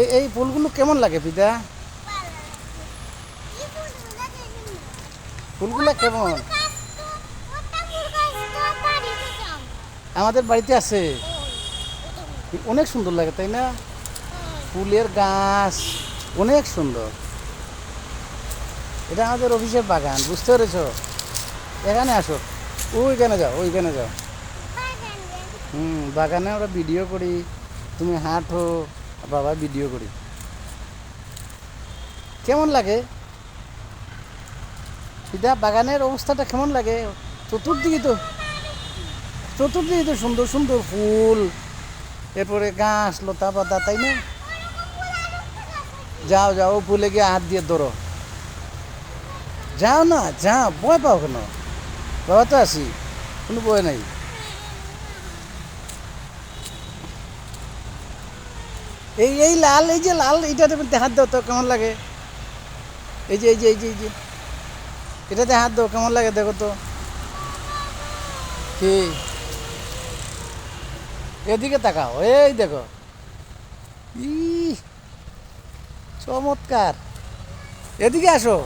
এই ফুলগুলো কেমন লাগে পিতা? ফুলগুলো কেমন? আমাদের বাড়িতে আছে, অনেক সুন্দর লাগে তাই না? ফুলের গাছ অনেক সুন্দর। এটা আমাদের অফিসের বাগান, বুঝতে পেরেছ? এখানে আসো, ওইখানে যাও, ওইখানে যাও। বাগানে আমরা ভিডিও করি, তুমি হাঁটো, বাবা ভিডিও করি। কেমন লাগে পিতা? বাগানের অবস্থাটা কেমন লাগে? চতুর্দিকে তো চতুর্দিকে তো সুন্দর সুন্দর ফুল, এরপরে গাছ লতা পাতা, তাই না? যাও যাও, ফুলে গিয়ে হাত দিয়ে ধরো। যাও না, যাও, ভয় পাও কেন? বাবা তো আছি, কোনো ভয় নাই। এই লাল, এই যে লাল, এইটাতে হাত দাও তো, কেমন লাগে? এই যে এটাতে হাত দাও, কেমন লাগে দেখো তো। কি? এদিকে তাকাও, এই দেখো। ই চমৎকার, এদিকে আসো।